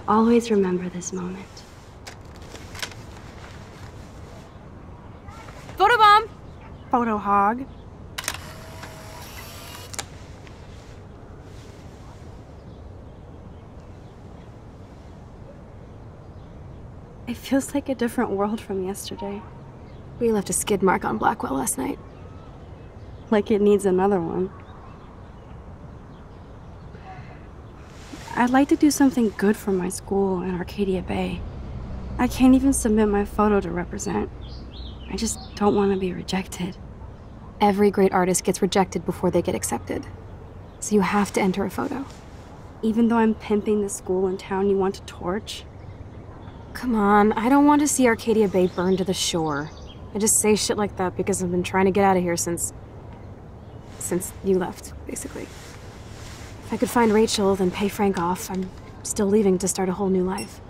always remember this moment. Photobomb! Photo hog. It feels like a different world from yesterday. We left a skid mark on Blackwell last night. Like it needs another one. I'd like to do something good for my school in Arcadia Bay. I can't even submit my photo to represent. I just don't want to be rejected. Every great artist gets rejected before they get accepted. So you have to enter a photo. Even though I'm pimping the school in town you want to torch? Come on, I don't want to see Arcadia Bay burn to the shore. I just say shit like that because I've been trying to get out of here since you left, basically. If I could find Rachel, then pay Frank off, I'm still leaving to start a whole new life.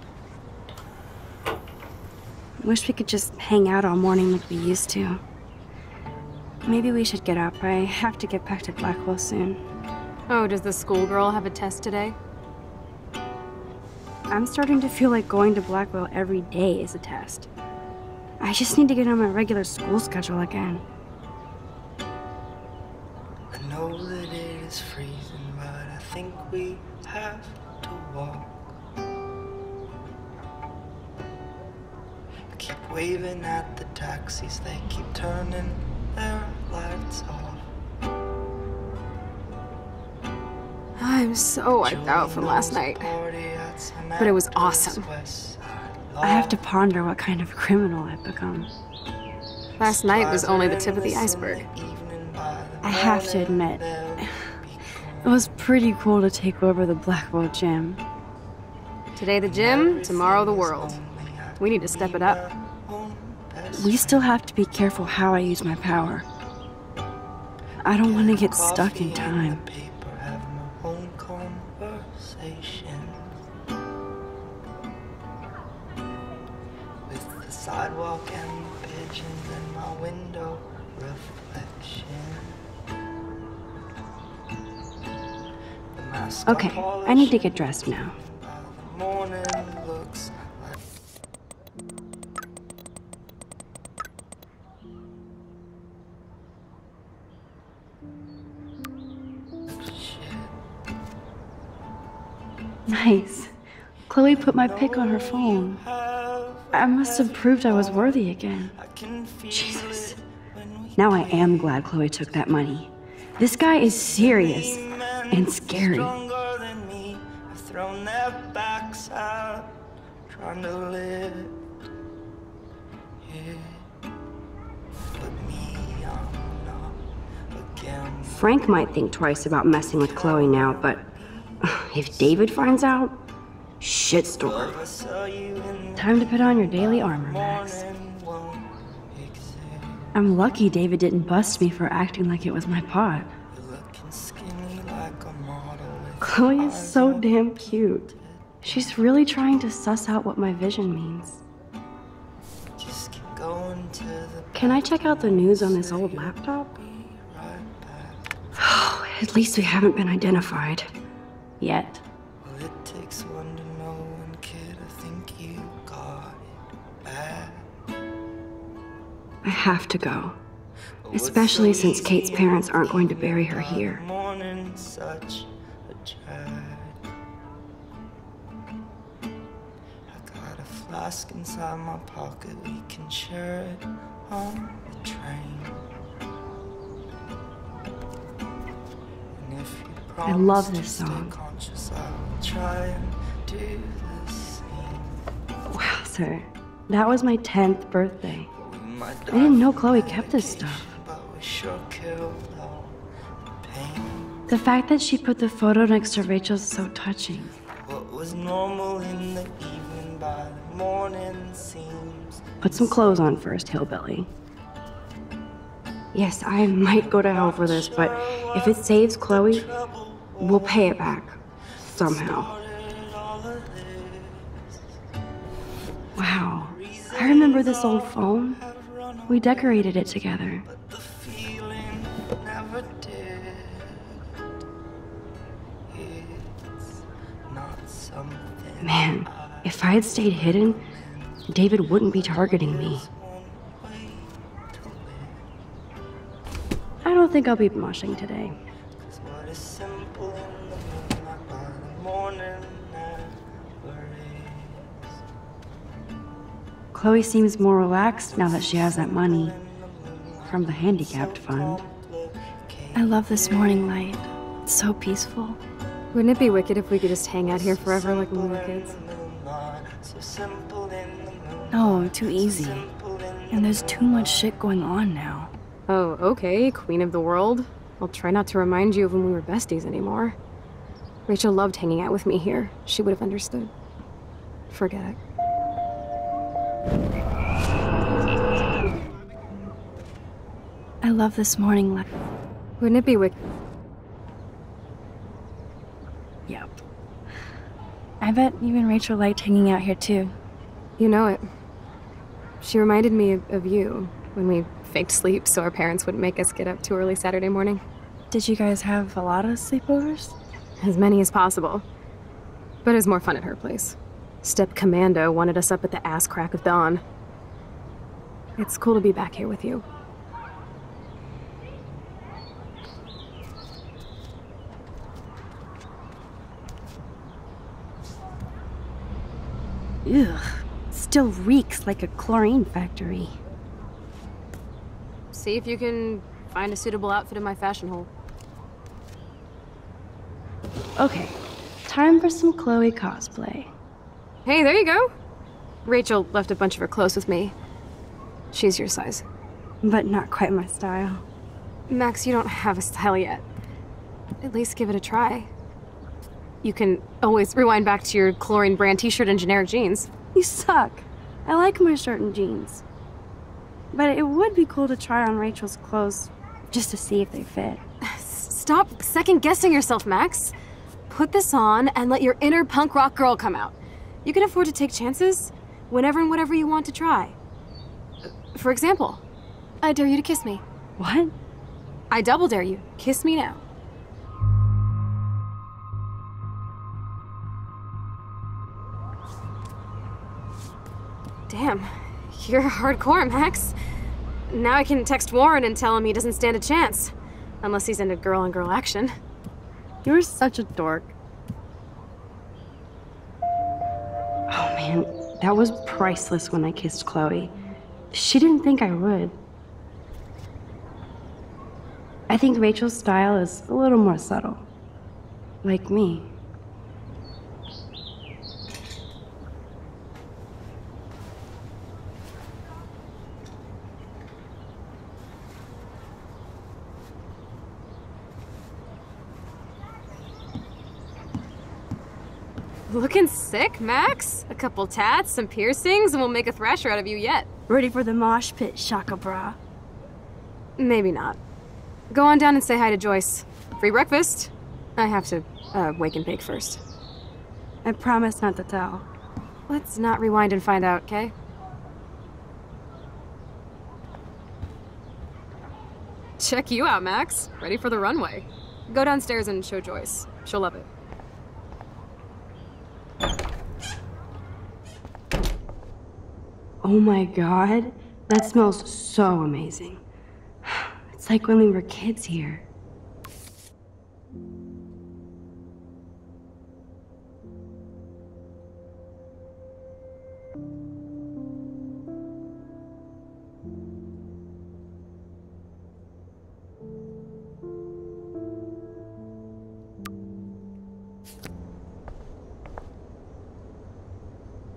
Wish we could just hang out all morning like we used to. Maybe we should get up. I have to get back to Blackwell soon. Oh, does the schoolgirl have a test today? I'm starting to feel like going to Blackwell every day is a test. I just need to get on my regular school schedule again. I know that it is freezing, but I think we have to walk. I keep waving at the taxis, they keep turning their lights off. I'm so wiped out from last night. But it was awesome. I have to ponder what kind of criminal I've become. Last night was only the tip of the iceberg. I have to admit, it was pretty cool to take over the Blackwell gym. Today the gym, tomorrow the world. We need to step it up. We still have to be careful how I use my power. I don't want to get stuck in time. Sidewalk and the pigeons in my window reflection. Okay, I need to get dressed now. Morning looks like shit. Nice. Chloe put my pic on her phone. I must have proved I was worthy again. Jesus. Now I am glad Chloe took that money. This guy is serious and scary. I've thrown their backs out, trying to live it. But me, I'm not again. Frank might think twice about messing with Chloe now, but if David finds out, shitstorm. Time to put on your daily armor, Max. I'm lucky David didn't bust me for acting like it was my pot. Chloe is so damn cute. She's really trying to suss out what my vision means. Can I check out the news on this old laptop? Oh, at least we haven't been identified. Yet. It takes one to know one, kid. I think you got it bad. I have to go. Especially since Kate's parents aren't going to bury her here. Morning, such a drag. I got a flask inside my pocket. We can share it on the train. And if you I love this song. Wow, sir. That was my 10th birthday. I didn't know Chloe kept this stuff. The fact that she put the photo next to Rachel's is so touching. What was normal in the evening by the morning seems. Put some clothes on first, hillbilly. Yes, I might go to hell for this, but if it saves Chloe, we'll pay it back. Somehow. Wow. I remember this old phone. We decorated it together. But the feeling never did. It's not Man, if I had stayed hidden, David wouldn't be targeting me. I don't think I'll be moshing today. Chloe seems more relaxed now that she has that money from the handicapped fund. I love this morning light. It's so peaceful. Wouldn't it be wicked if we could just hang out here forever like when we were kids? No, too easy. And there's too much shit going on now. Oh, okay, queen of the world. I'll try not to remind you of when we were besties anymore. Rachel loved hanging out with me here. She would have understood. Forget it. I love this morning light. Wouldn't it be wicked? Yep. I bet even Rachel liked hanging out here too. You know it. She reminded me of you when we faked sleep so our parents wouldn't make us get up too early Saturday morning. Did you guys have a lot of sleepovers? As many as possible. But it was more fun at her place. Step Commando wanted us up at the ass crack of dawn. It's cool to be back here with you. Ugh. Still reeks like a chlorine factory. See if you can find a suitable outfit in my fashion hole. Okay, time for some Chloe cosplay. Hey, there you go. Rachel left a bunch of her clothes with me. She's your size. But not quite my style. Max, you don't have a style yet. At least give it a try. You can always rewind back to your chlorine brand t-shirt and generic jeans. You suck. I like my shirt and jeans. But it would be cool to try on Rachel's clothes just to see if they fit. Stop second-guessing yourself, Max. Put this on and let your inner punk rock girl come out. You can afford to take chances whenever and whatever you want to try. For example, I dare you to kiss me. What? I double dare you. Kiss me now. Damn, you're hardcore, Max. Now I can text Warren and tell him he doesn't stand a chance. Unless he's into girl-on-girl action. You're such a dork. Oh man, that was priceless when I kissed Chloe. She didn't think I would. I think Rachel's style is a little more subtle. Like me. Looking sick, Max? A couple tats, some piercings, and we'll make a thrasher out of you yet. Ready for the mosh pit, Shaka Bra. Maybe not. Go on down and say hi to Joyce. Free breakfast. I have to, wake and bake first. I promise not to tell. Let's not rewind and find out, okay? Check you out, Max. Ready for the runway. Go downstairs and show Joyce. She'll love it. Oh my god, that smells so amazing. It's like when we were kids here.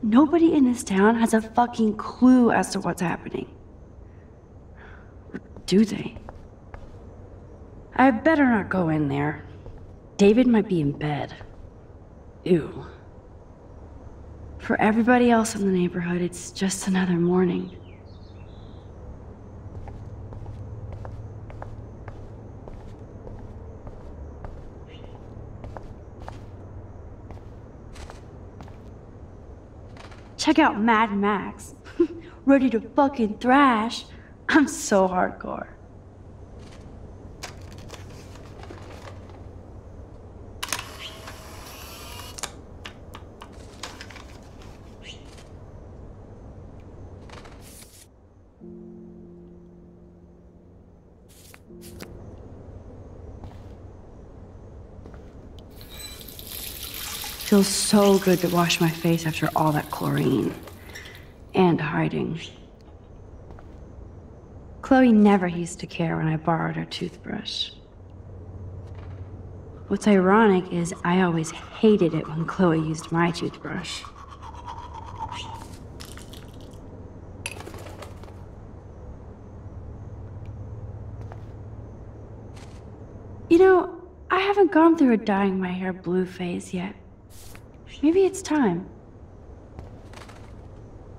Nobody in this town has a fucking clue as to what's happening. Or do they? I better not go in there. David might be in bed. Ew. For everybody else in the neighborhood, it's just another morning. Check out Mad Max. Ready to fucking thrash. I'm so hardcore. Feels so good to wash my face after all that chlorine. And hiding. Chloe never used to care when I borrowed her toothbrush. What's ironic is I always hated it when Chloe used my toothbrush. You know, I haven't gone through a dyeing my hair blue phase yet. Maybe it's time.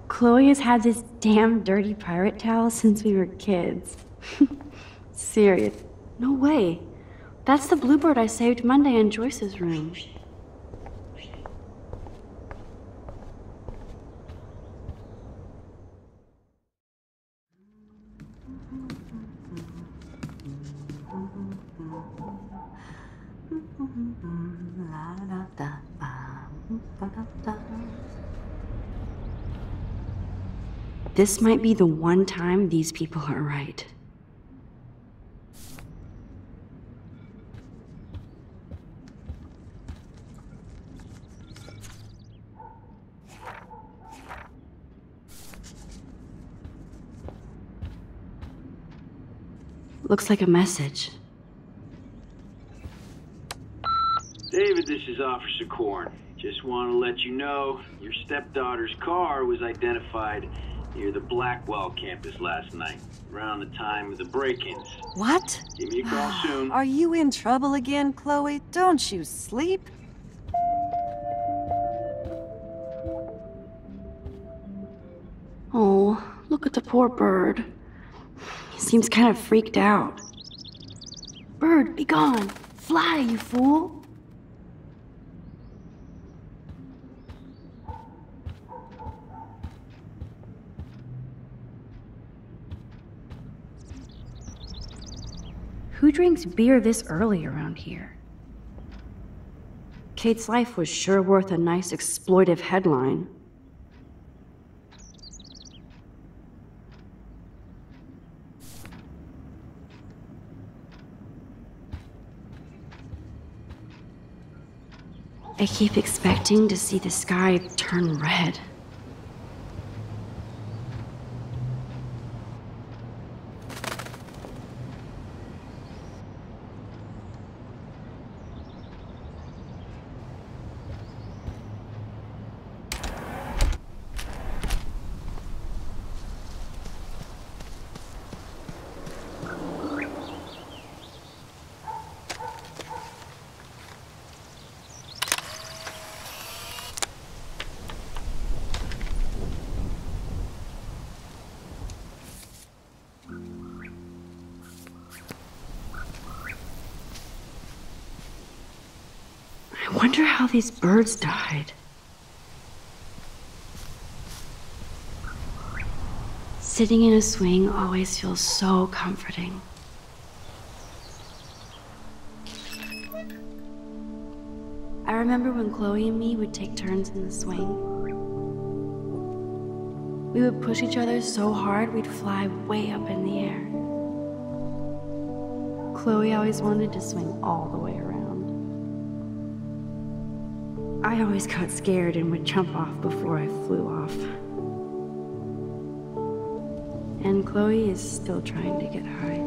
Chloe has had this damn dirty pirate towel since we were kids. Serious. No way. That's the bluebird I saved Monday in Joyce's room. This might be the one time these people are right. Looks like a message. David, this is Officer Korn. Just want to let you know your stepdaughter's car was identified near the Blackwell campus last night, around the time of the break-ins. What? Give me a call soon. Are you in trouble again, Chloe? Don't you sleep? Oh, look at the poor bird. He seems kind of freaked out. Bird, be gone! Fly, you fool! Who drinks beer this early around here? Kate's life was sure worth a nice exploitive headline. I keep expecting to see the sky turn red. I wonder how these birds died. Sitting in a swing always feels so comforting. I remember when Chloe and me would take turns in the swing. We would push each other so hard we'd fly way up in the air. Chloe always wanted to swing all the way around. I always got scared and would jump off before I flew off. And Chloe is still trying to get high.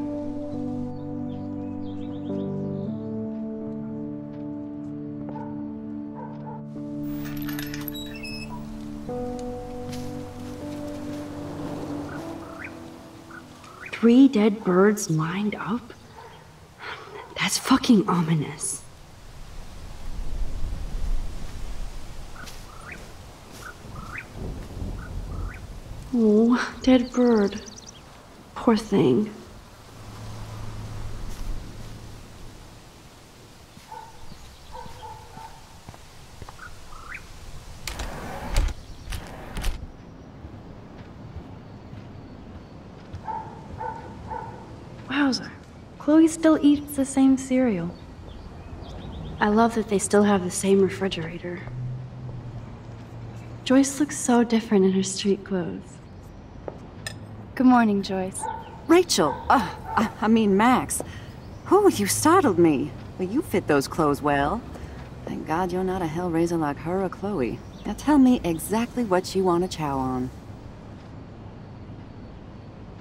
Three dead birds lined up? That's fucking ominous. Oh, dead bird. Poor thing. Wowza. Chloe still eats the same cereal. I love that they still have the same refrigerator. Joyce looks so different in her street clothes. Good morning, Joyce. Rachel! I mean Max. Oh, you startled me. Well, you fit those clothes well. Thank God you're not a hellraiser like her or Chloe. Now tell me exactly what you want to chow on.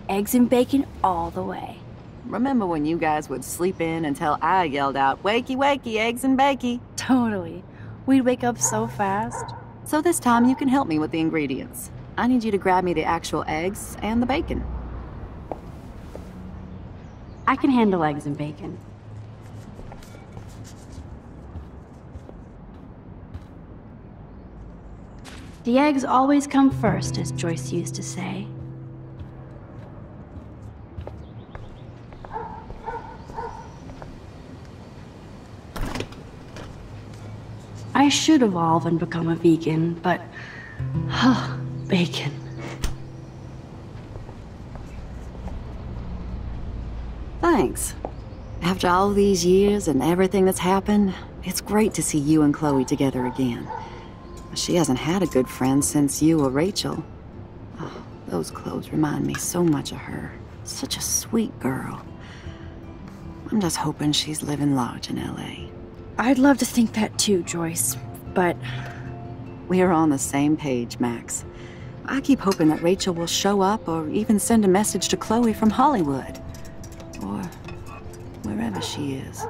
Eggs and bacon all the way. Remember when you guys would sleep in until I yelled out, "Wakey, wakey, eggs and bakey"? Totally. We'd wake up so fast. So this time you can help me with the ingredients. I need you to grab me the actual eggs and the bacon. I can handle eggs and bacon. The eggs always come first, as Joyce used to say. I should evolve and become a vegan, but... bacon. Thanks. After all these years and everything that's happened, it's great to see you and Chloe together again. She hasn't had a good friend since you or Rachel. Oh, those clothes remind me so much of her. Such a sweet girl. I'm just hoping she's living large in LA. I'd love to think that too, Joyce, but... We're on the same page, Max. I keep hoping that Rachel will show up or even send a message to Chloe from Hollywood. Or wherever she is.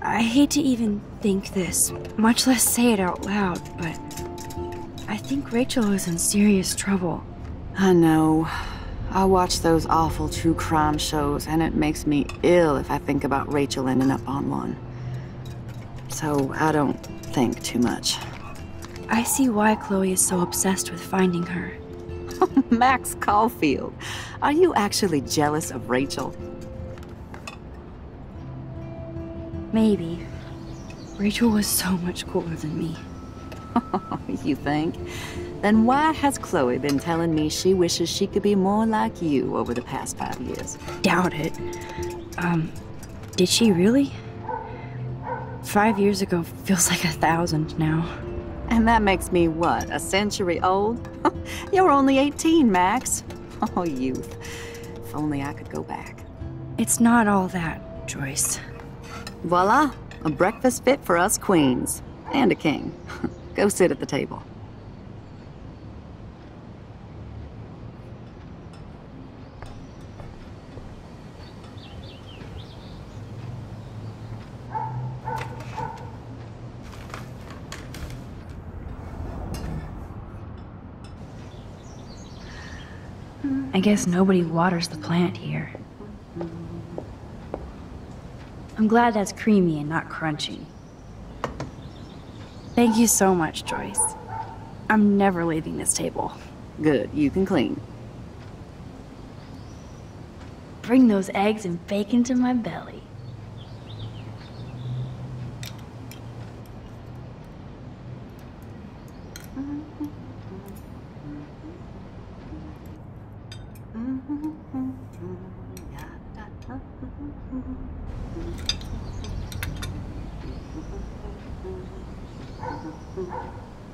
I hate to even think this, much less say it out loud, but... I think Rachel is in serious trouble. I know. I watch those awful true crime shows, and it makes me ill if I think about Rachel ending up on one. So I don't think too much. I see why Chloe is so obsessed with finding her. Max Caulfield, are you actually jealous of Rachel? Maybe. Rachel was so much cooler than me. You think? Then why has Chloe been telling me she wishes she could be more like you over the past 5 years? Doubt it. Did she really? 5 years ago feels like 1,000 now. And that makes me, what, a century old? You're only 18, Max. Oh, youth. If only I could go back. It's not all that, Joyce. Voila, a breakfast fit for us queens. And a king. Go sit at the table. I guess nobody waters the plant here. I'm glad that's creamy and not crunchy. Thank you so much, Joyce. I'm never leaving this table. Good, you can clean. Bring those eggs and bacon to my belly.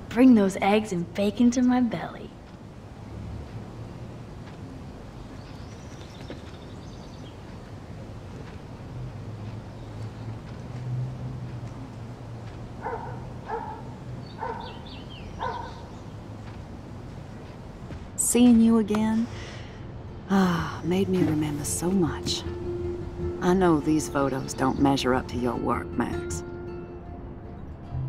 Bring those eggs and bacon to my belly. Seeing you again, made me remember so much. I know these photos don't measure up to your work, Max.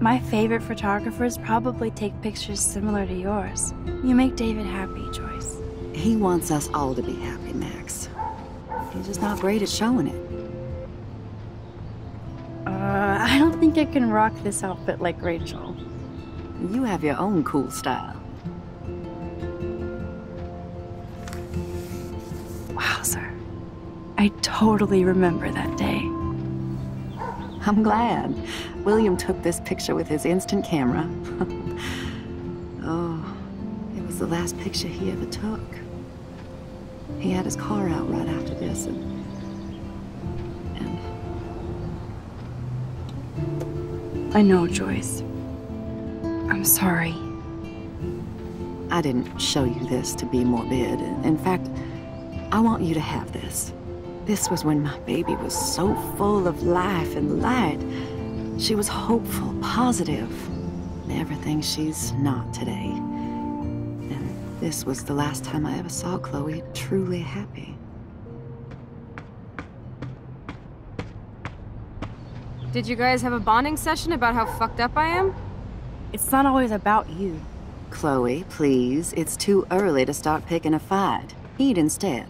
My favorite photographers probably take pictures similar to yours. You make David happy, Joyce. He wants us all to be happy, Max. He's just not great at showing it. I don't think I can rock this outfit like Rachel. You have your own cool style. Wowzer. I totally remember that day. I'm glad. William took this picture with his instant camera. Oh, it was the last picture he ever took. He had his car out right after this, and I know, Joyce. I'm sorry. I didn't show you this to be morbid. In fact, I want you to have this. This was when my baby was so full of life and light. She was hopeful, positive, everything she's not today. And this was the last time I ever saw Chloe truly happy. Did you guys have a bonding session about how fucked up I am? It's not always about you. Chloe, please, it's too early to start picking a fight. Eat instead.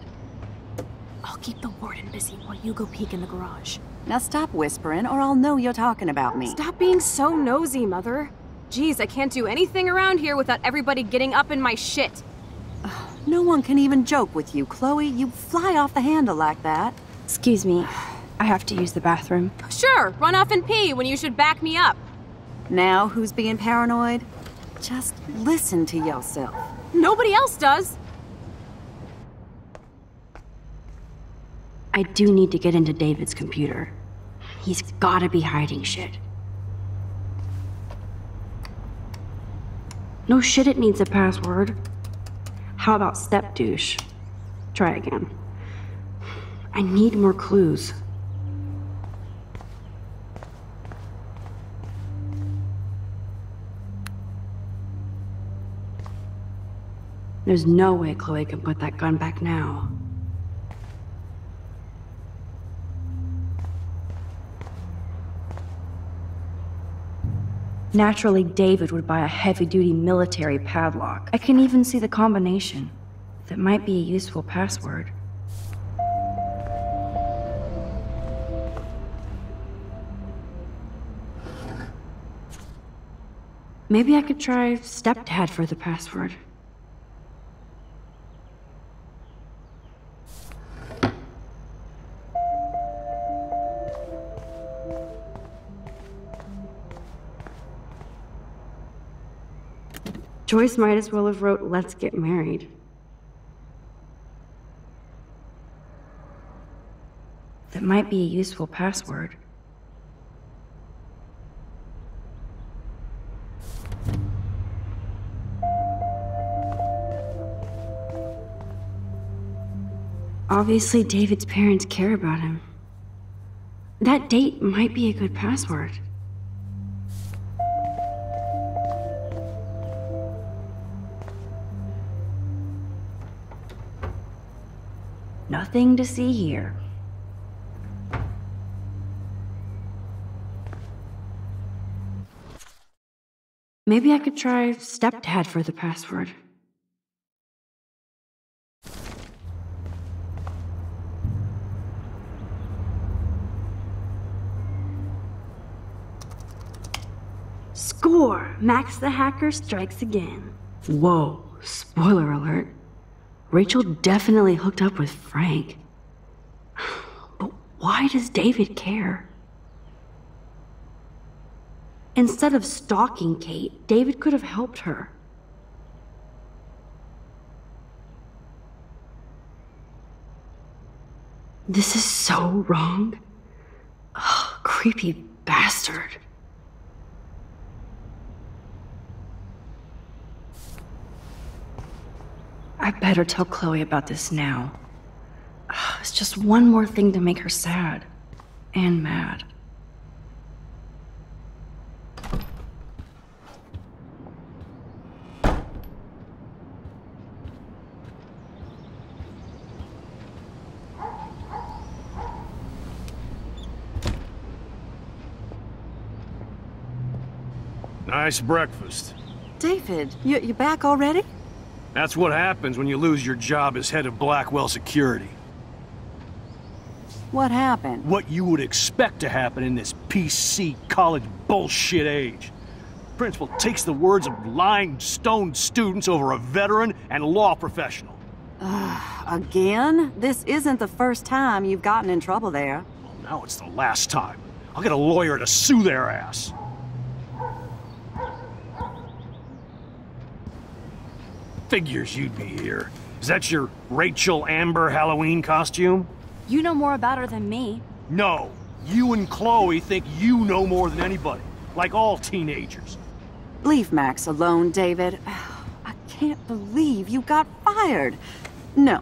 I'll keep the warden busy while you go peek in the garage. Now stop whispering, or I'll know you're talking about me. Stop being so nosy, Mother. Jeez, I can't do anything around here without everybody getting up in my shit. No one can even joke with you, Chloe. You fly off the handle like that. Excuse me. I have to use the bathroom. Sure, run off and pee when you should back me up. Now who's being paranoid? Just listen to yourself. Nobody else does. I do need to get into David's computer. He's gotta be hiding shit. No shit, it needs a password. How about step douche? Try again. I need more clues. There's no way Chloe can put that gun back now. Naturally, David would buy a heavy-duty military padlock. I can even see the combination. That might be a useful password. Maybe I could try stepdad for the password. Joyce might as well have wrote, "Let's get married." That might be a useful password. Obviously, David's parents care about him. That date might be a good password. Nothing to see here. Maybe I could try stepdad for the password. Score! Max the hacker strikes again. Whoa, spoiler alert. Rachel definitely hooked up with Frank. But why does David care? Instead of stalking Kate, David could have helped her. This is so wrong. Ugh, creepy bastard. I better tell Chloe about this now. It's just one more thing to make her sad. And mad. Nice breakfast. David, you back already? That's what happens when you lose your job as head of Blackwell Security. What happened? What you would expect to happen in this PC college bullshit age. Principal takes the words of lying stoned students over a veteran and law professional. Again? This isn't the first time you've gotten in trouble there. Well, now it's the last time. I'll get a lawyer to sue their ass. Figures you'd be here. Is that your Rachel Amber Halloween costume? You know more about her than me. No. You and Chloe think you know more than anybody. Like all teenagers. Leave Max alone, David. I can't believe you got fired. No,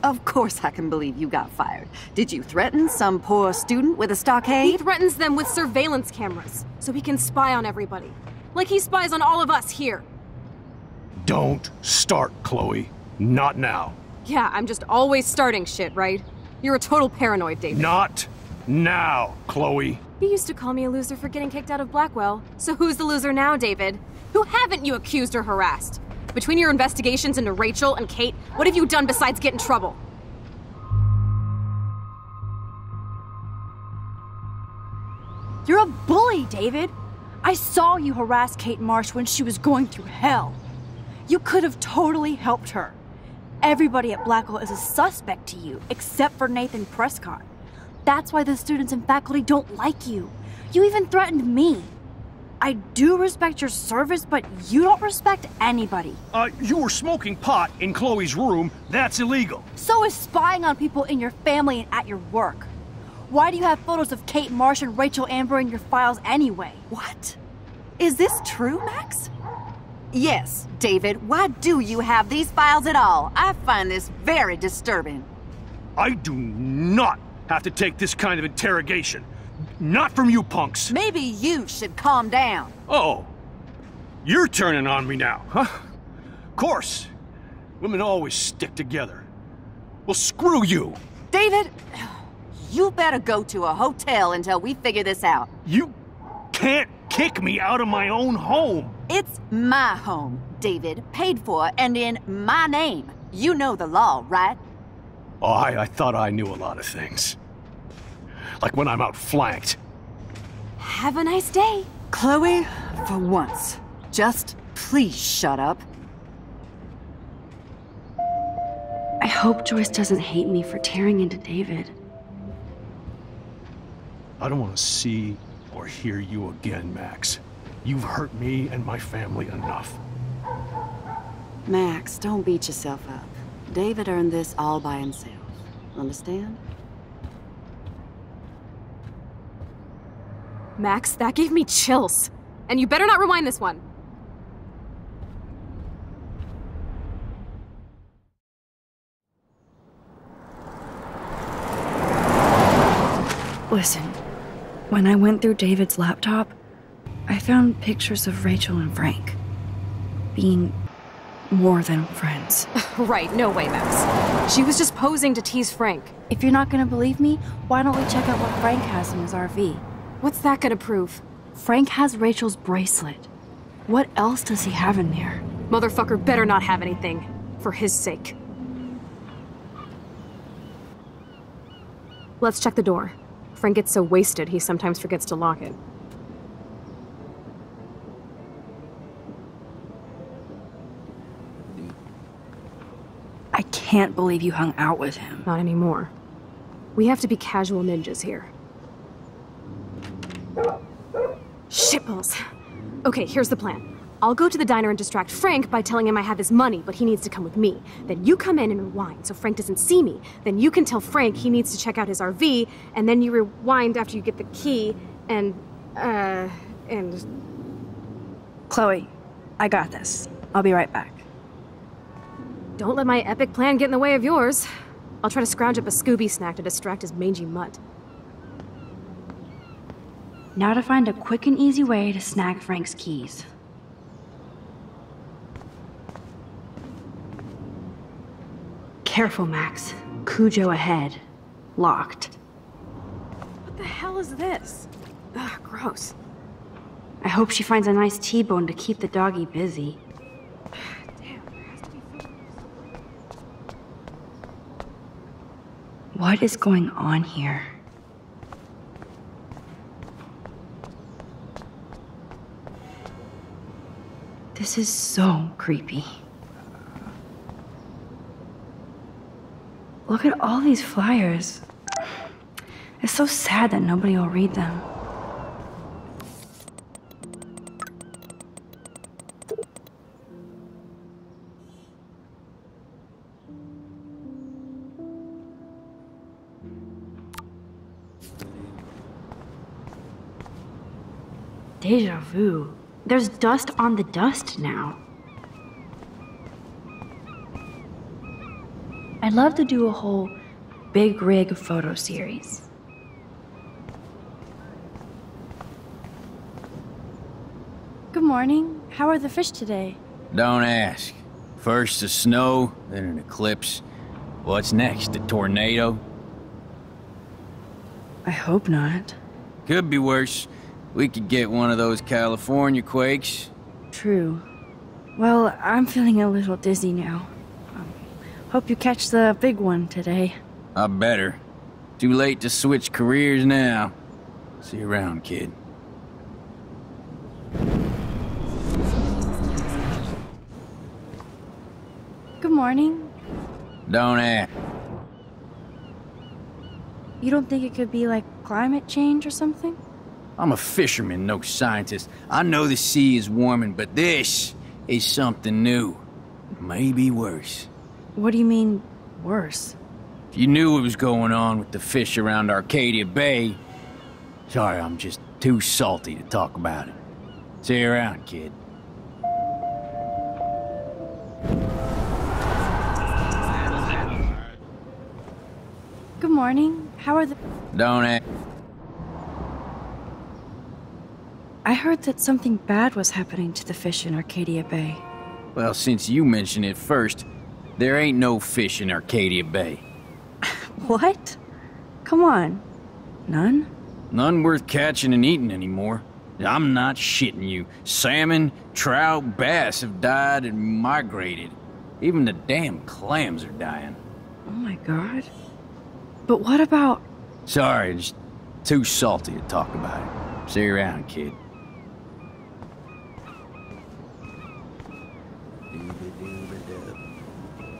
Of course I can believe you got fired. Did you threaten some poor student with a stockade? He threatens them with surveillance cameras, so he can spy on everybody. Like he spies on all of us here. Don't start, Chloe. Not now. Yeah, I'm just always starting shit, right? You're a total paranoid, David. Not now, Chloe. You used to call me a loser for getting kicked out of Blackwell. So who's the loser now, David? Who haven't you accused or harassed? Between your investigations into Rachel and Kate, what have you done besides get in trouble? You're a bully, David. I saw you harass Kate Marsh when she was going through hell. You could have totally helped her. Everybody at Blackwell is a suspect to you, except for Nathan Prescott. That's why the students and faculty don't like you. You even threatened me. I do respect your service, but you don't respect anybody. You were smoking pot in Chloe's room. That's illegal. So is spying on people in your family and at your work. Why do you have photos of Kate Marsh and Rachel Amber in your files anyway? What? Is this true, Max? Yes, David, why do you have these files at all? I find this very disturbing. I do not have to take this kind of interrogation. Not from you punks. Maybe you should calm down. Oh, you're turning on me now, huh? Of course. Women always stick together. Well, screw you. David, you better go to a hotel until we figure this out. You can't kick me out of my own home. It's my home, David, paid for and in my name. You know the law, right? Oh, I thought I knew a lot of things. Like when I'm outflanked. Have a nice day. Chloe, for once, just please shut up. I hope Joyce doesn't hate me for tearing into David. I don't want to see or hear you again, Max. You've hurt me and my family enough. Max, don't beat yourself up. David earned this all by himself. Understand? Max, that gave me chills. And you better not rewind this one. Listen, when I went through David's laptop, I found pictures of Rachel and Frank being more than friends. Right, no way, Max. She was just posing to tease Frank. If you're not gonna believe me, why don't we check out what Frank has in his RV? What's that gonna prove? Frank has Rachel's bracelet. What else does he have in there? Motherfucker better not have anything. For his sake. Let's check the door. Frank gets so wasted, he sometimes forgets to lock it. I can't believe you hung out with him. Not anymore. We have to be casual ninjas here. Shitballs. Okay, here's the plan. I'll go to the diner and distract Frank by telling him I have his money, but he needs to come with me. Then you come in and rewind so Frank doesn't see me. Then you can tell Frank he needs to check out his RV, and then you rewind after you get the key, and... Chloe, I got this. I'll be right back. Don't let my epic plan get in the way of yours. I'll try to scrounge up a Scooby snack to distract his mangy mutt. Now to find a quick and easy way to snag Frank's keys. Careful, Max. Cujo ahead. Locked. What the hell is this? Ugh, gross. I hope she finds a nice T-bone to keep the doggy busy. Damn, there has to be food. What is going on here? This is so creepy. Look at all these flyers. It's so sad that nobody will read them. Deja vu. There's dust on the dust now. I'd love to do a whole big rig photo series. Good morning. How are the fish today? Don't ask. First the snow, then an eclipse. What's next, a tornado? I hope not. Could be worse. We could get one of those California quakes. True. Well, I'm feeling a little dizzy now. Hope you catch the big one today. I better. Too late to switch careers now. See you around, kid. Good morning. Don't ask. You don't think it could be like climate change or something? I'm a fisherman, no scientist. I know the sea is warming, but this is something new. Maybe worse. What do you mean, worse? If you knew what was going on with the fish around Arcadia Bay... Sorry, I'm just too salty to talk about it. See you around, kid. Good morning. How are the... Don't ask. I heard that something bad was happening to the fish in Arcadia Bay. Well, since you mentioned it first, there ain't no fish in Arcadia Bay. What? Come on. None? None worth catching and eating anymore. I'm not shitting you. Salmon, trout, bass have died and migrated. Even the damn clams are dying. Oh my god. But what about... Sorry, just too salty to talk about it. See you around, kid.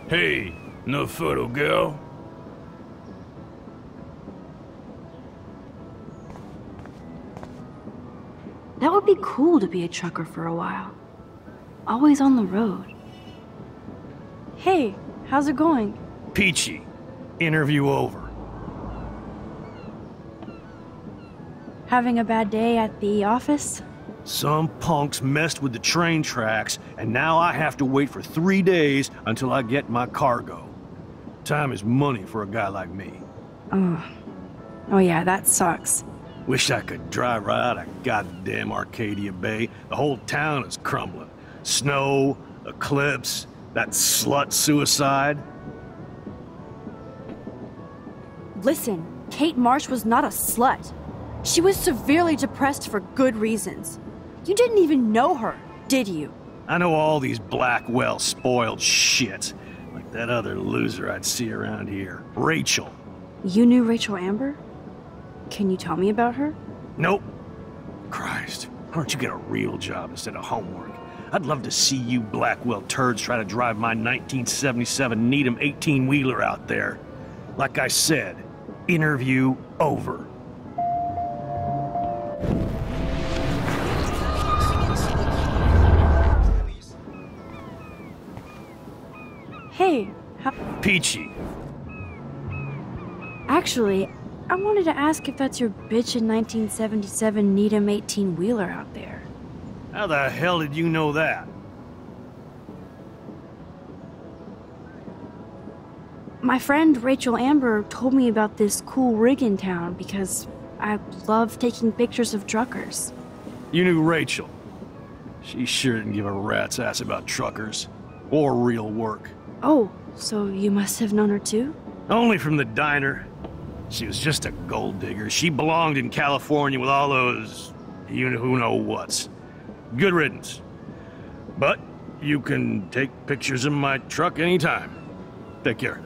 Hey, no photo girl? That would be cool to be a trucker for a while. Always on the road. Hey, how's it going? Peachy. Interview over. Having a bad day at the office? Some punks messed with the train tracks, and now I have to wait for 3 days until I get my cargo. Time is money for a guy like me. Oh yeah, that sucks. Wish I could drive right out of goddamn Arcadia Bay. The whole town is crumbling. Snow, eclipse, that slut suicide. Listen, Kate Marsh was not a slut. She was severely depressed for good reasons. You didn't even know her, did you? I know all these black, well-spoiled shits. Like that other loser I'd see around here. Rachel. You knew Rachel Amber? Can you tell me about her? Nope. Christ, why don't you get a real job instead of homework? I'd love to see you Blackwell turds try to drive my 1977 Needham 18-wheeler out there. Like I said, interview over. Hey, Peachy. Actually, I wanted to ask if that's your bitchin' 1977 Needham 18-wheeler out there. How the hell did you know that? My friend Rachel Amber told me about this cool rig in town because I love taking pictures of truckers. You knew Rachel. She sure didn't give a rat's ass about truckers. Or real work. Oh, so you must have known her too? Only from the diner. She was just a gold digger. She belonged in California with all those you-know-who-know-whats. Good riddance. But you can take pictures of my truck anytime. Take care.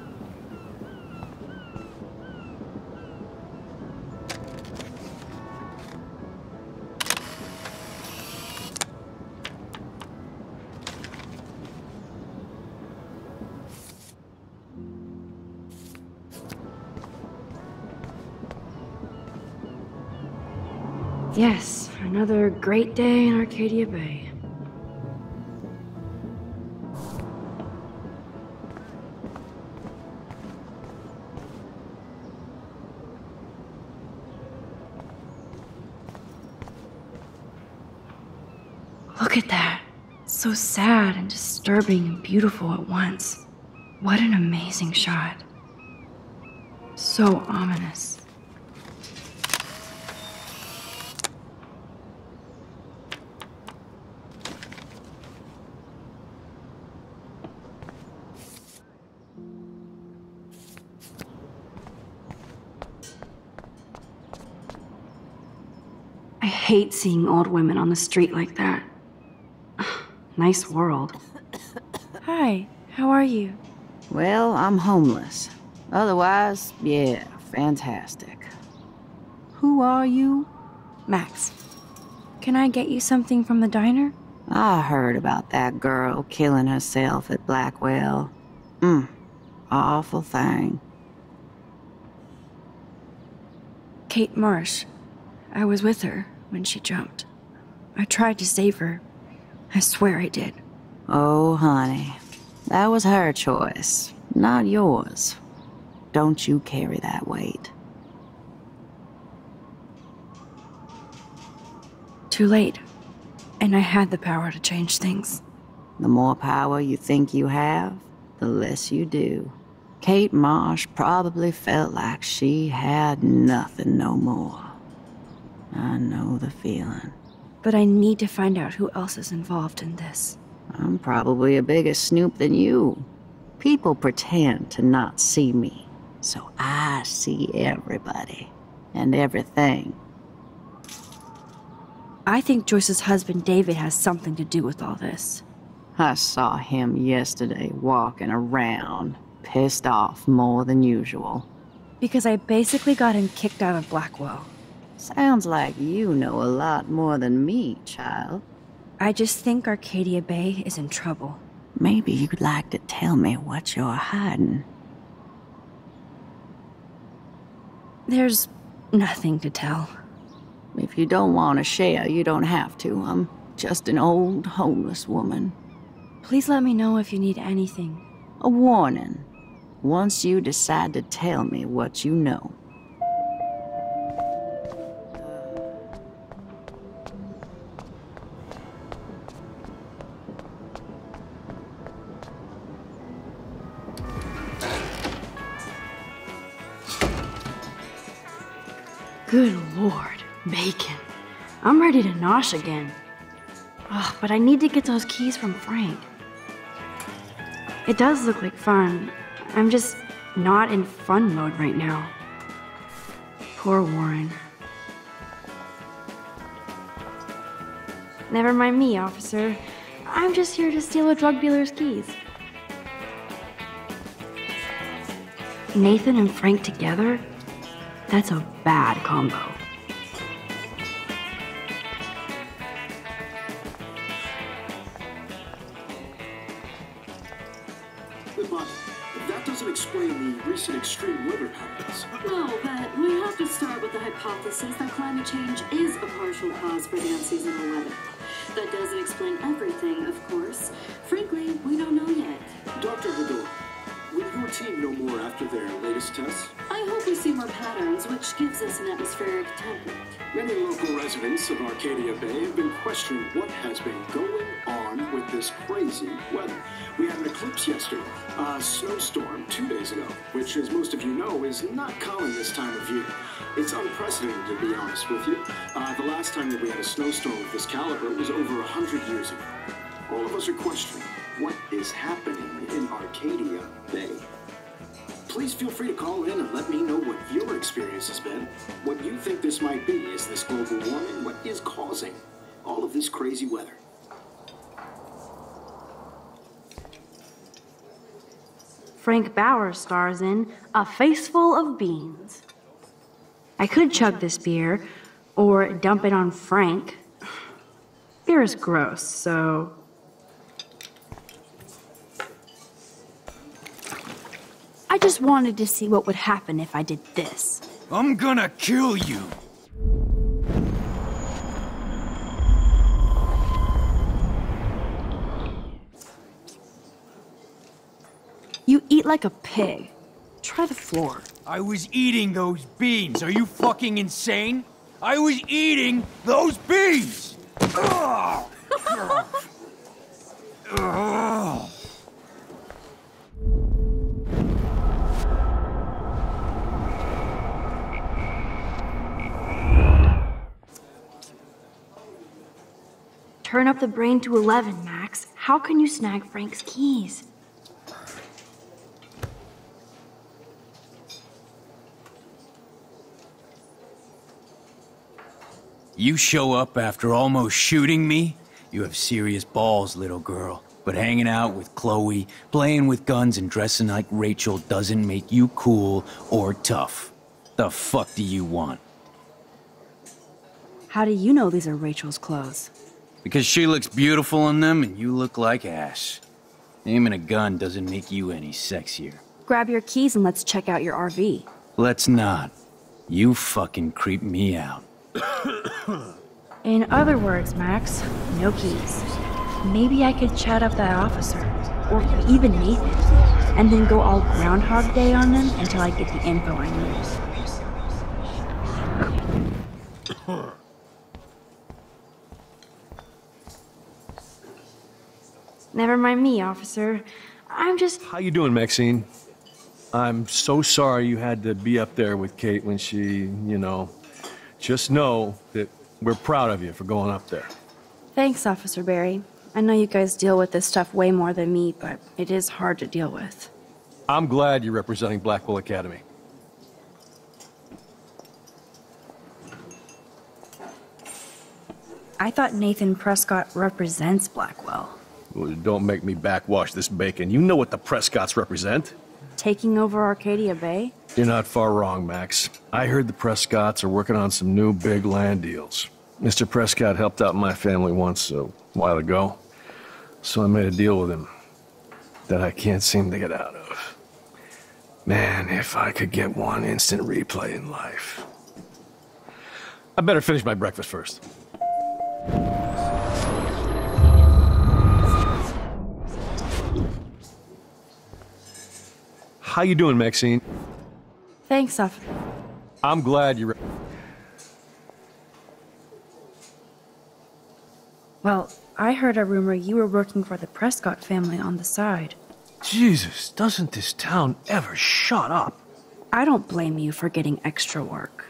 Yes, another great day in Arcadia Bay. Look at that. It's so sad and disturbing and beautiful at once. What an amazing shot. So ominous. I hate seeing old women on the street like that. Nice world. Hi, how are you? Well, I'm homeless. Otherwise, yeah, fantastic. Who are you? Max, can I get you something from the diner? I heard about that girl killing herself at Blackwell. Awful thing. Kate Marsh. I was with her when she jumped. I tried to save her. I swear I did. Oh, honey. That was her choice, not yours. Don't you carry that weight. Too late. And I had the power to change things. The more power you think you have, the less you do. Kate Marsh probably felt like she had nothing no more. I know the feeling. But I need to find out who else is involved in this. I'm probably a bigger snoop than you. People pretend to not see me, so I see everybody and everything. I think Joyce's husband David has something to do with all this. I saw him yesterday walking around, pissed off more than usual. Because I basically got him kicked out of Blackwell. Sounds like you know a lot more than me, child. I just think Arcadia Bэй is in trouble. Maybe you'd like to tell me what you're hiding. There's nothing to tell. If you don't want to share, you don't have to. I'm just an old homeless woman. Please let me know if you need anything. A warning. Once you decide to tell me what you know. Good Lord, bacon. I'm ready to nosh again. Ugh, but I need to get those keys from Frank. It does look like fun. I'm just not in fun mode right now. Poor Warren. Never mind me, officer. I'm just here to steal a drug dealer's keys. Nathan and Frank together? That's a bad combo. But that doesn't explain the recent extreme weather patterns. No, but we have to start with the hypothesis that climate change is a partial cause for the unseasonal weather. That doesn't explain everything, of course. Frankly, we don't know yet. Dr. Vidor, will your team know more after their latest tests? I hope we see more patterns, which gives us an atmospheric template. Many local residents of Arcadia Bay have been questioning what has been going on with this crazy weather. We had an eclipse yesterday, a snowstorm 2 days ago, which, as most of you know, is not common this time of year. It's unprecedented, to be honest with you. The last time that we had a snowstorm of this caliber was over 100 years ago. All of us are questioning what is happening in Arcadia Bay. Please feel free to call in and let me know what your experience has been. What you think this might be. Is this global warming? What is causing all of this crazy weather? Frank Bauer stars in A Face Full of Beans. I could chug this beer, or dump it on Frank. Beer is gross, so... I just wanted to see what would happen if I did this. I'm gonna kill you. You eat like a pig. Try the floor. I was eating those beans. Are you fucking insane? I was eating those beans! Ugh. Ugh. Turn up the brain to 11, Max. How can you snag Frank's keys? You show up after almost shooting me? You have serious balls, little girl. But hanging out with Chloe, playing with guns and dressing like Rachel doesn't make you cool or tough. The fuck do you want? How do you know these are Rachel's clothes? Because she looks beautiful in them and you look like ass. Aiming a gun doesn't make you any sexier. Grab your keys and let's check out your RV. Let's not. You fucking creep me out. In other words, Max, no keys. Maybe I could chat up that officer, or even Nathan, and then go all Groundhog Day on them until I get the info I need. Never mind me, officer. I'm just... How you doing, Maxine? I'm so sorry you had to be up there with Kate when she, Just know that we're proud of you for going up there. Thanks, Officer Barry. I know you guys deal with this stuff way more than me, but it is hard to deal with. I'm glad you're representing Blackwell Academy. I thought Nathan Prescott represents Blackwell. Well, don't make me backwash this bacon. You know what the Prescotts represent. Taking over Arcadia Bay? You're not far wrong, Max. I heard the Prescotts are working on some new big land deals. Mr. Prescott helped out my family once a while ago, so I made a deal with him that I can't seem to get out of. Man, if I could get one instant replay in life. I better finish my breakfast first. How you doing, Maxine? Thanks, officer. I'm glad you're... Well, I heard a rumor you were working for the Prescott family on the side. Jesus, doesn't this town ever shut up? I don't blame you for getting extra work.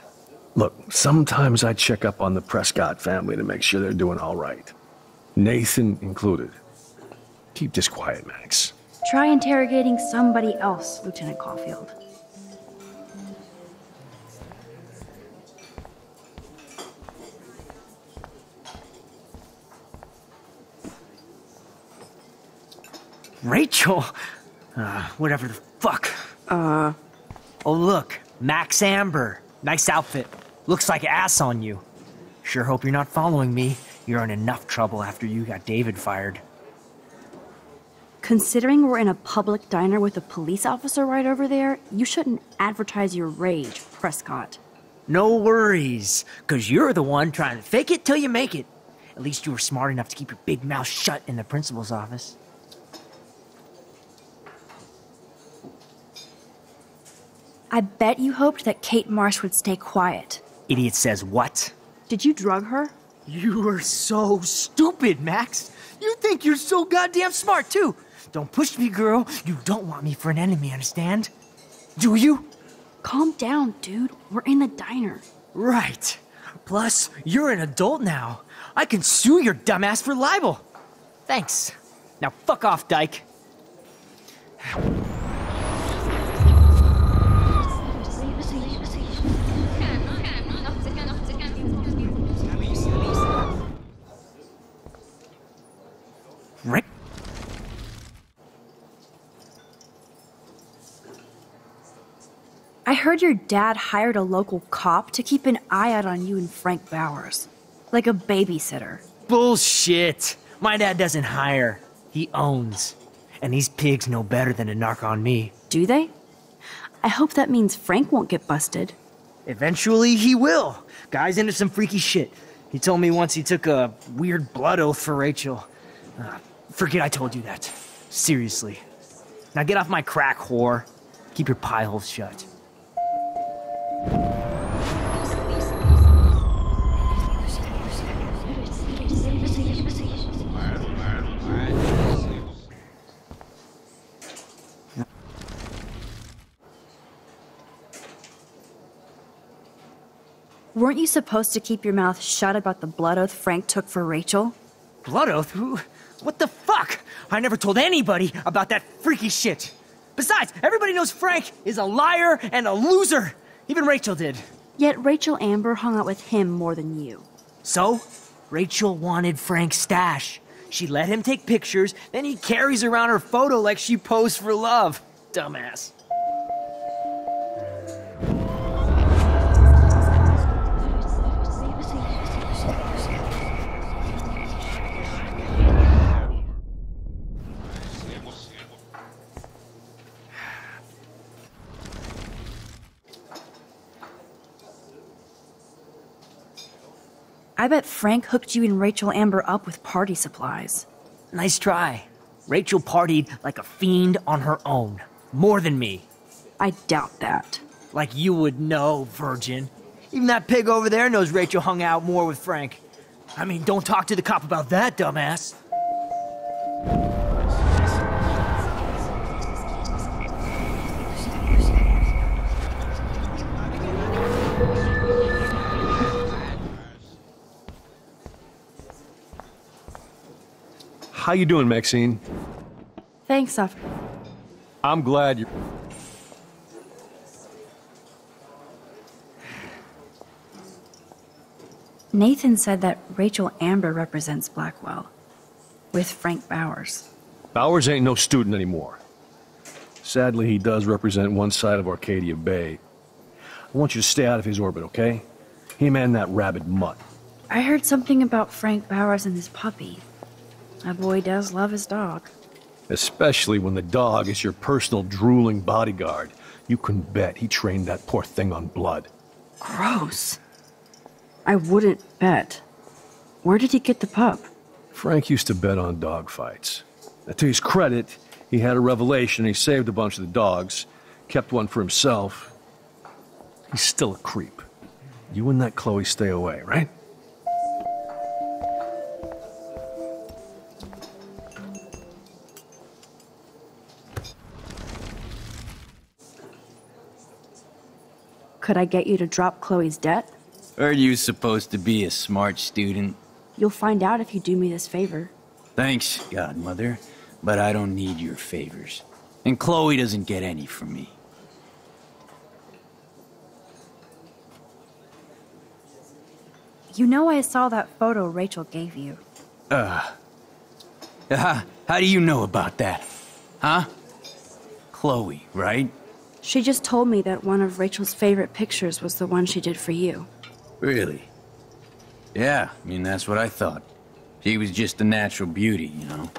Look, sometimes I check up on the Prescott family to make sure they're doing all right. Nathan included. Keep this quiet, Max. Try interrogating somebody else, Lieutenant Caulfield. Rachel? Whatever the fuck. Oh, look. Max Amber. Nice outfit. Looks like ass on you. Sure hope you're not following me. You're in enough trouble after you got David fired. Considering we're in a public diner with a police officer right over there, you shouldn't advertise your rage, Prescott. No worries, because you're the one trying to fake it till you make it. At least you were smart enough to keep your big mouth shut in the principal's office. I bet you hoped that Kate Marsh would stay quiet. Idiot says what? Did you drug her? You are so stupid, Max. You think you're so goddamn smart, too. Don't push me, girl. You don't want me for an enemy, understand? Do you? Calm down, dude. We're in the diner. Right. Plus, you're an adult now. I can sue your dumbass for libel. Thanks. Now fuck off, dyke. Right. I heard your dad hired a local cop to keep an eye out on you and Frank Bowers. Like a babysitter. Bullshit. My dad doesn't hire. He owns. And these pigs know better than to narc on me. Do they? I hope that means Frank won't get busted. Eventually he will. Guy's into some freaky shit. He told me once he took a weird blood oath for Rachel. Forget I told you that. Seriously. Now get off my crack, whore. Keep your pie holes shut. Weren't you supposed to keep your mouth shut about the blood oath Frank took for Rachel? Blood oath? What the fuck? I never told anybody about that freaky shit. Besides, everybody knows Frank is a liar and a loser. Even Rachel did. Yet Rachel Amber hung out with him more than you. So, Rachel wanted Frank's stash. She let him take pictures, then he carries around her photo like she posed for love. Dumbass. I bet Frank hooked you and Rachel Amber up with party supplies. Nice try. Rachel partied like a fiend on her own. More than me. I doubt that. Like you would know, virgin. Even that pig over there knows Rachel hung out more with Frank. I mean, don't talk to the cop about that, dumbass. How you doing, Maxine? Thanks, Officer. I'm glad you're... Nathan said that Rachel Amber represents Blackwell, with Frank Bowers. Bowers ain't no student anymore. Sadly, he does represent one side of Arcadia Bay. I want you to stay out of his orbit, okay? Him and that rabid mutt. I heard something about Frank Bowers and his puppy. That boy does love his dog. Especially when the dog is your personal drooling bodyguard. You can bet he trained that poor thing on blood. Gross. I wouldn't bet. Where did he get the pup? Frank used to bet on dog fights. Now, to his credit, he had a revelation and he saved a bunch of the dogs, kept one for himself. He's still a creep. You and that Chloe stay away, right? Could I get you to drop Chloe's debt? Are you supposed to be a smart student? You'll find out if you do me this favor. Thanks, Godmother, but I don't need your favors. And Chloe doesn't get any from me. You know I saw that photo Rachel gave you. How do you know about that? Huh? Chloe, right? She just told me that one of Rachel's favorite pictures was the one she did for you. Really? Yeah, I mean, that's what I thought. She was just a natural beauty, you know.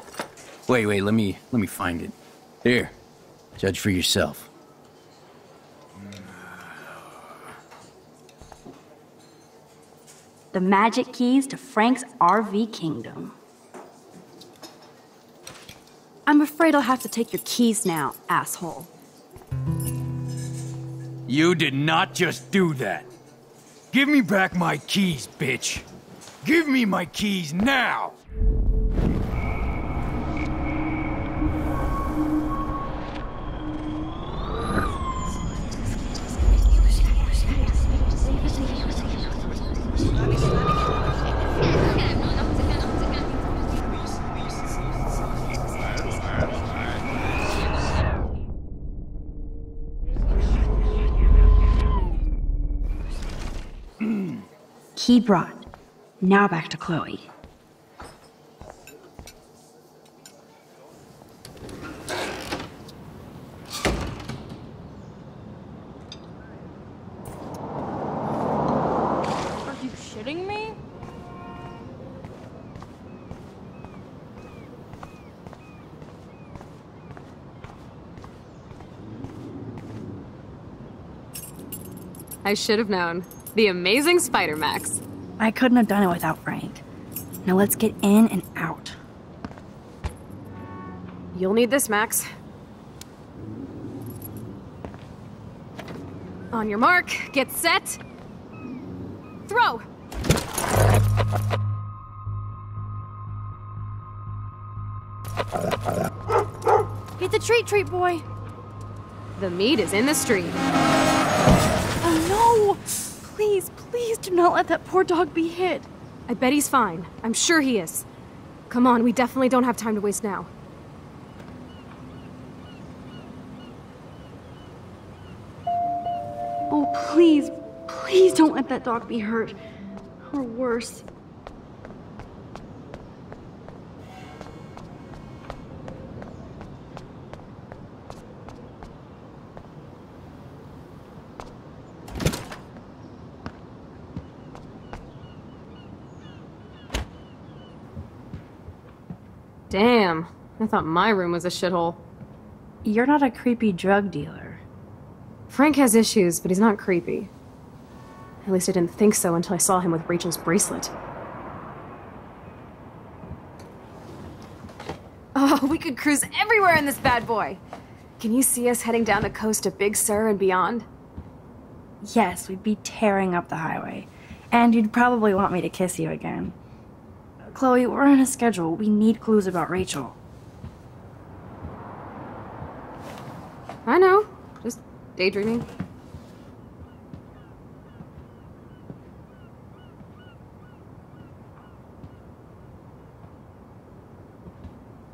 Wait, let me find it. Here, judge for yourself. The magic keys to Frank's RV kingdom. I'm afraid I'll have to take your keys now, asshole. You did not just do that. Give me back my keys, bitch. Give me my keys now! Key brought. Now back to Chloe. Are you shitting me? I should have known. The amazing Spider Max. I couldn't have done it without Frank. Now let's get in and out. You'll need this, Max. On your mark, get set, throw! Get the treat, boy! The meat is in the street. Oh no! Please do not let that poor dog be hit. I bet he's fine. I'm sure he is. Come on, we definitely don't have time to waste now. Oh, please, please don't let that dog be hurt. Or worse. Damn, I thought my room was a shithole. You're not a creepy drug dealer. Frank has issues, but he's not creepy. At least I didn't think so until I saw him with Rachel's bracelet. Oh, we could cruise everywhere in this bad boy! Can you see us heading down the coast to Big Sur and beyond? Yes, we'd be tearing up the highway. And you'd probably want me to kiss you again. Chloe, we're on a schedule. We need clues about Rachel. I know. Just daydreaming.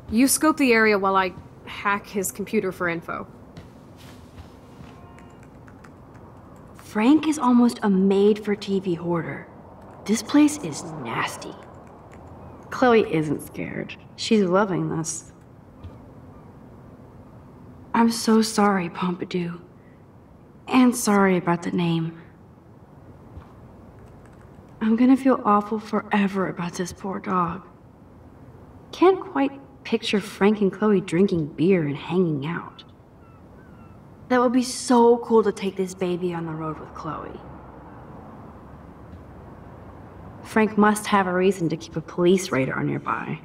You scope the area while I hack his computer for info. Frank is almost a made-for-TV hoarder. This place is nasty. Chloe isn't scared. She's loving this. I'm so sorry, Pompidou. And sorry about the name. I'm gonna feel awful forever about this poor dog. Can't quite picture Frank and Chloe drinking beer and hanging out. That would be so cool to take this baby on the road with Chloe. Frank must have a reason to keep a police radar nearby.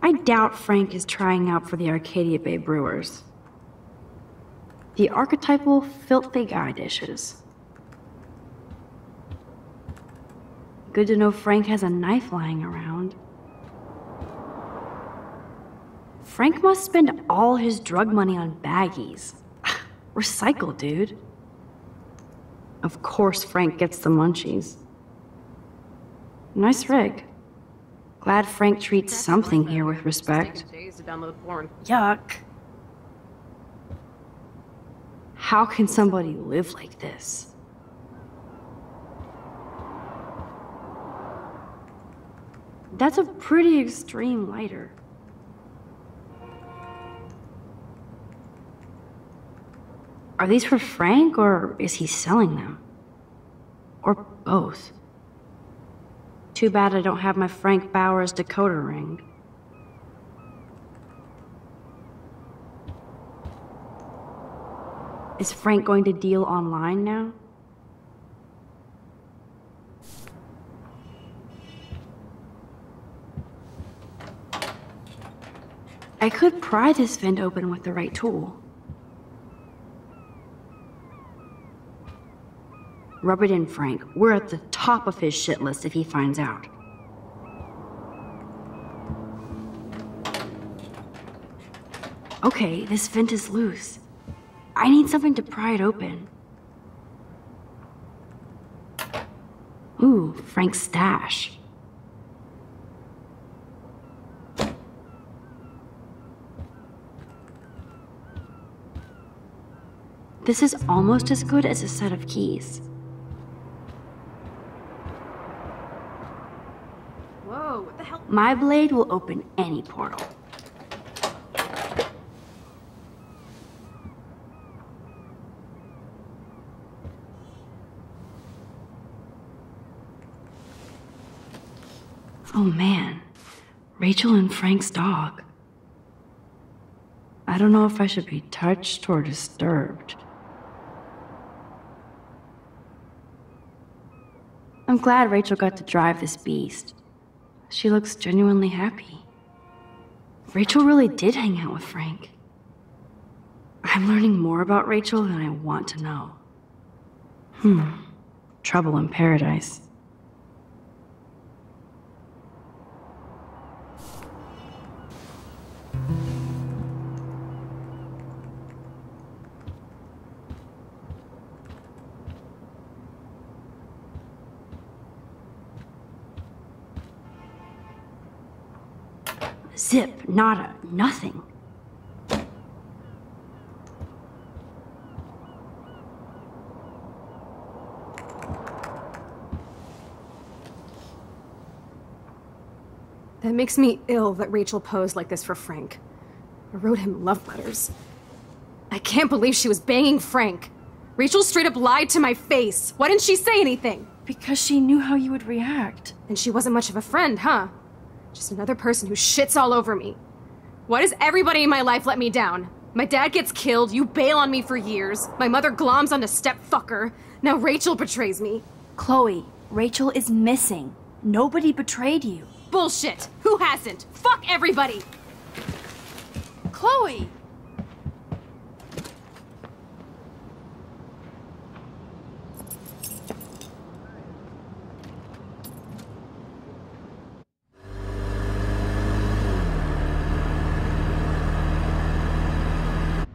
I doubt Frank is trying out for the Arcadia Bay Brewers. The archetypal filthy guy dishes. Good to know Frank has a knife lying around. Frank must spend all his drug money on baggies. Recycle, dude. Of course Frank gets the munchies. Nice rig. Glad Frank treats something here with respect. Yuck. How can somebody live like this? That's a pretty extreme lighter. Are these for Frank, or is he selling them? Or both? Too bad I don't have my Frank Bowers decoder ring. Is Frank going to deal online now? I could pry this vent open with the right tool. Rub it in, Frank. We're at the top of his shit list if he finds out. Okay, this vent is loose. I need something to pry it open. Ooh, Frank's stash. This is almost as good as a set of keys. Whoa, what the hell? My blade will open any portal. Oh man, Rachel and Frank's dog. I don't know if I should be touched or disturbed. I'm glad Rachel got to drive this beast. She looks genuinely happy. Rachel really did hang out with Frank. I'm learning more about Rachel than I want to know. Trouble in paradise. zip, nada, nothing. That makes me ill that Rachel posed like this for Frank. I wrote him love letters. I can't believe she was banging Frank. Rachel straight up lied to my face. Why didn't she say anything? Because she knew how you would react. And she wasn't much of a friend, huh? Just another person who shits all over me. Why does everybody in my life let me down? My dad gets killed, you bail on me for years, my mother gloms onto step-fucker, now Rachel betrays me. Chloe, Rachel is missing. Nobody betrayed you. Bullshit! Who hasn't? Fuck everybody! Chloe!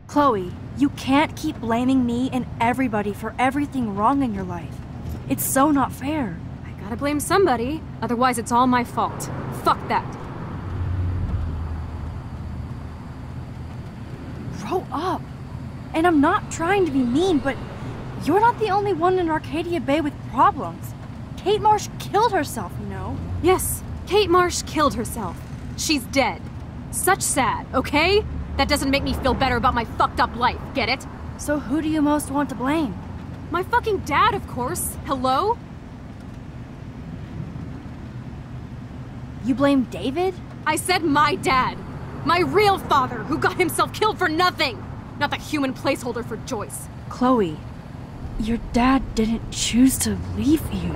Chloe, you can't keep blaming me and everybody for everything wrong in your life. It's so not fair. I gotta blame somebody, otherwise it's all my fault. Fuck that. Grow up. And I'm not trying to be mean, but you're not the only one in Arcadia Bay with problems. Kate Marsh killed herself, you know? Yes, Kate Marsh killed herself. She's dead. Such sad, okay? That doesn't make me feel better about my fucked up life, get it? So who do you most want to blame? My fucking dad, of course. Hello? You blame David? I said my dad. My real father, who got himself killed for nothing. Not the human placeholder for Joyce. Chloe, your dad didn't choose to leave you.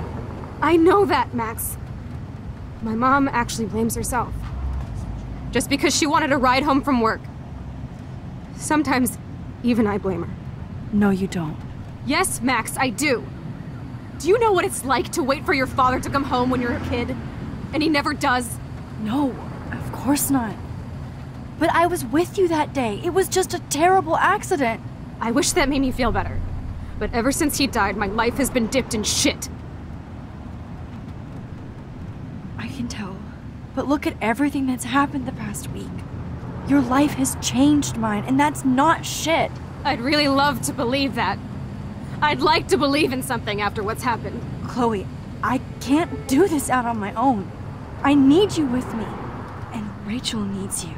I know that, Max. My mom actually blames herself. Just because she wanted a ride home from work. Sometimes, even I blame her. No, you don't. Yes, Max, I do. Do you know what it's like to wait for your father to come home when you're a kid? And he never does? No, of course not. But I was with you that day. It was just a terrible accident. I wish that made me feel better. But ever since he died, my life has been dipped in shit. I can tell. But look at everything that's happened the past week. Your life has changed mine, and that's not shit. I'd really love to believe that. I'd like to believe in something after what's happened. Chloe, I can't do this out on my own. I need you with me. And Rachel needs you.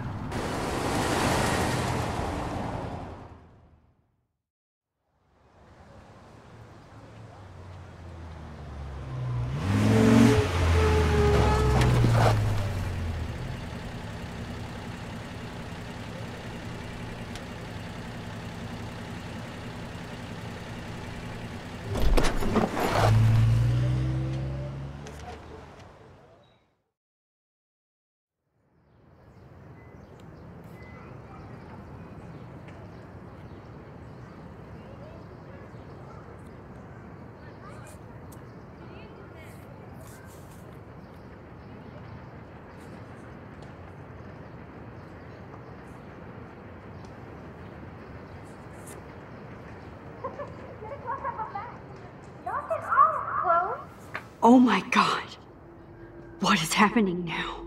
Oh my God. What is happening now?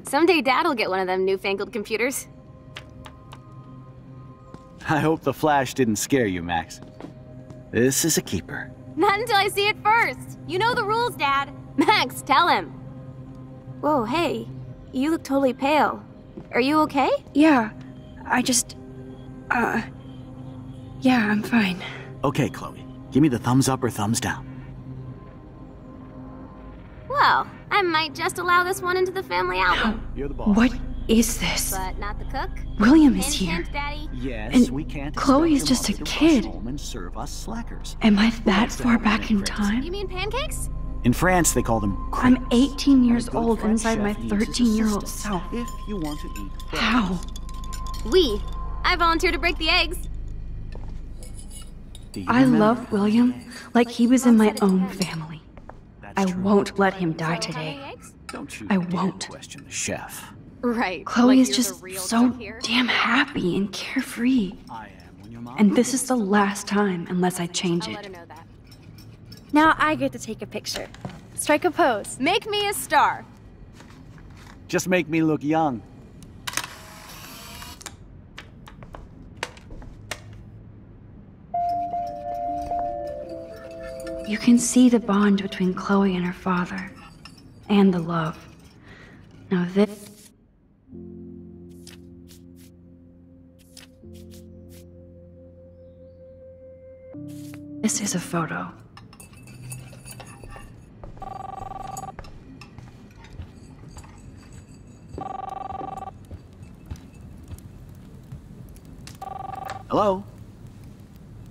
Someday Dad'll get one of them newfangled computers. I hope the flash didn't scare you, Max. This is a keeper. Not until I see it first. You know the rules, Dad. Max, tell him. Whoa, hey. You look totally pale. Are you okay? Yeah, I just... yeah, I'm fine. Okay, Chloe. Give me the thumbs up or thumbs down. Well, I might just allow this one into the family album. You're the boss. What is this? But not the cook. William is Hint, here. hint, Daddy. Yes, And we can't Chloe is expect just a your mother to kid. rush home and serve us slackers. Am I that Wants to far have back an in crepes. time? You mean pancakes? In France, they call them I'm crepes. 18 years And a good old French inside my chef needs his 13-year-old assistance self. If you want to eat well. How? I volunteer to break the eggs. Do you I remember? love William like he was in my own family. I won't let him die today. Don't you I dare won't. question the chef. Right. Chloe like is you're just the real so cook here. damn happy and carefree. I am when your mom And this is the last time unless I change I'll let it. her know that. Now I get to take a picture. Strike a pose. Make me a star. Just make me look young. You can see the bond between Chloe and her father, and the love. Now this... This is a photo. Hello?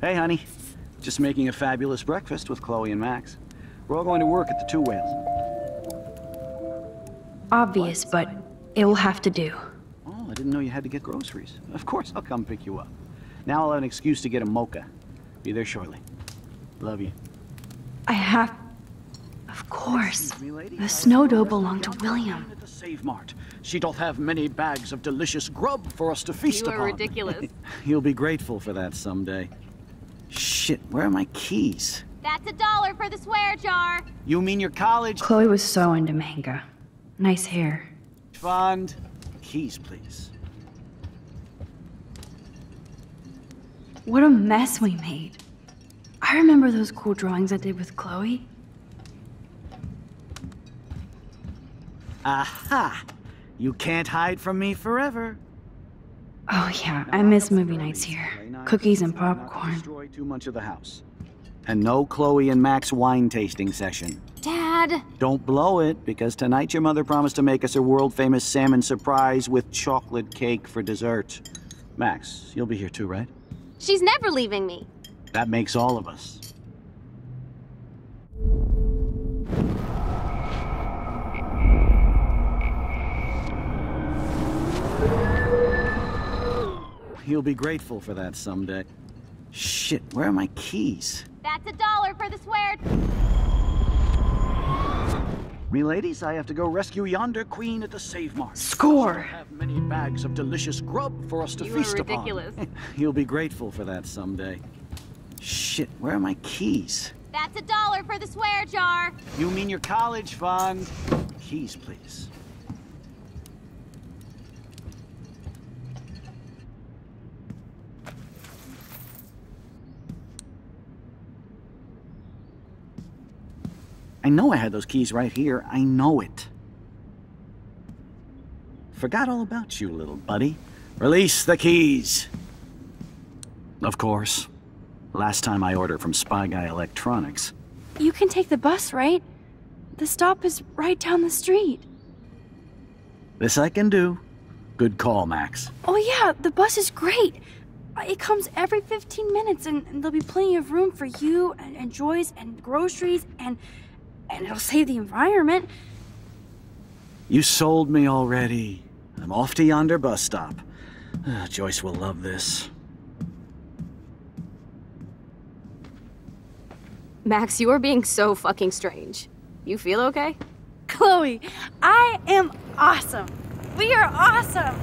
Hey, honey. Just making a fabulous breakfast with Chloe and Max. We're all going to work at the Two Whales. Obvious, but it will have to do. Oh, I didn't know you had to get groceries. Of course, I'll come pick you up. Now I'll have an excuse to get a mocha. Be there shortly. Love you. I have... Of course. Excuse me, lady. The snow dough belonged to William. At the Save Mart. She doth have many bags of delicious grub for us to feast You are upon. ridiculous. You'll be grateful for that someday. Shit, where are my keys? That's $1 for the swear jar. You mean your college Chloe was so into manga. Nice hair. fund? Keys, please. What a mess we made. I remember those cool drawings I did with Chloe. Aha! You can't hide from me forever. Oh yeah, I miss movie nights here. Cookies and popcorn. Destroy too much of the house. And no Chloe and Max wine tasting session. Dad! Don't blow it, because tonight your mother promised to make us a world-famous salmon surprise with chocolate cake for dessert. Max, you'll be here too, right? She's never leaving me. That makes all of us. You'll be grateful for that someday. Shit, where are my keys? That's $1 for the swear. Me ladies, I have to go rescue yonder queen at the Save Mart. Score! Have many bags of delicious grub for us to You feast are upon. ridiculous. You'll be grateful for that someday. Shit, where are my keys? That's $1 for the swear jar. You mean your college fund? Keys, please. I know I had those keys right here. I know it. Forgot all about you, little buddy. Release the keys. Of course. Last time I ordered from Spy Guy Electronics. You can take the bus, right? The stop is right down the street. This I can do. Good call, Max. Oh yeah, the bus is great. It comes every 15 minutes and there'll be plenty of room for you and Joyce and groceries and it'll save the environment. You sold me already. I'm off to yonder bus stop. Joyce will love this. Max, you are being so fucking strange. You feel okay? Chloe, I am awesome. We are awesome.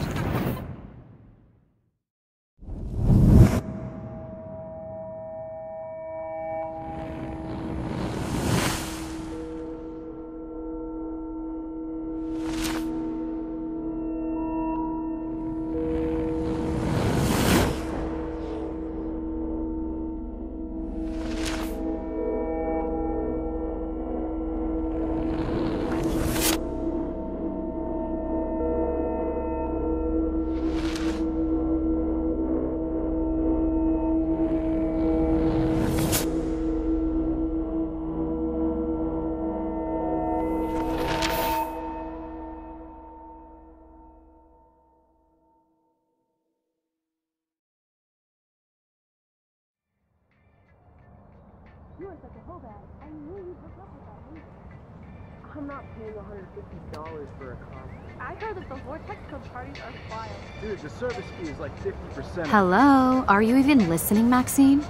I'm not paying $150 for a concert. I heard that the Vortex Club parties are wild. Dude, the service fee is like 50%. Hello? Are you even listening, Maxine?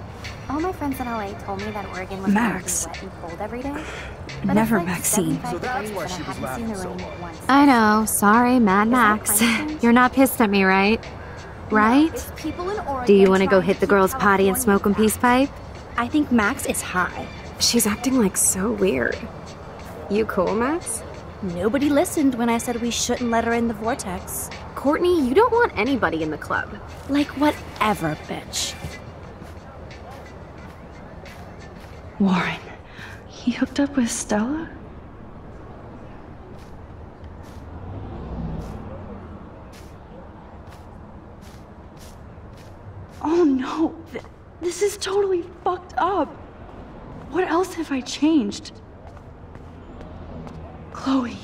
All my friends in LA told me that Oregon was Max. wet and cold every day. But Never it's like Maxine. 75 So that's degrees why and she I was haven't seen the laughing rain so once. I know. Sorry, Mad Max. You're not pissed at me, right? Right? It's people in Oregon. Do you want to go trying hit the keep girls' potty and California smoke a down. peace pipe? I think Max is high. She's acting like so weird. You cool, Max? Nobody listened when I said we shouldn't let her in the vortex. Courtney, you don't want anybody in the club. Like whatever, bitch. Warren, he hooked up with Stella? Oh no, this is totally fucked up. What else have I changed? Chloe.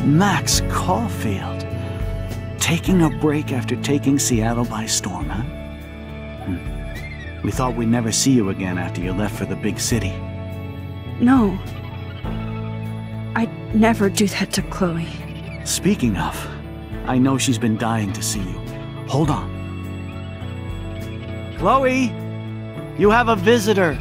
Max Caulfield. Taking a break after taking Seattle by storm, huh? We thought we'd never see you again after you left for the big city. No. I'd never do that to Chloe. Speaking of, I know she's been dying to see you. Hold on. Chloe, you have a visitor.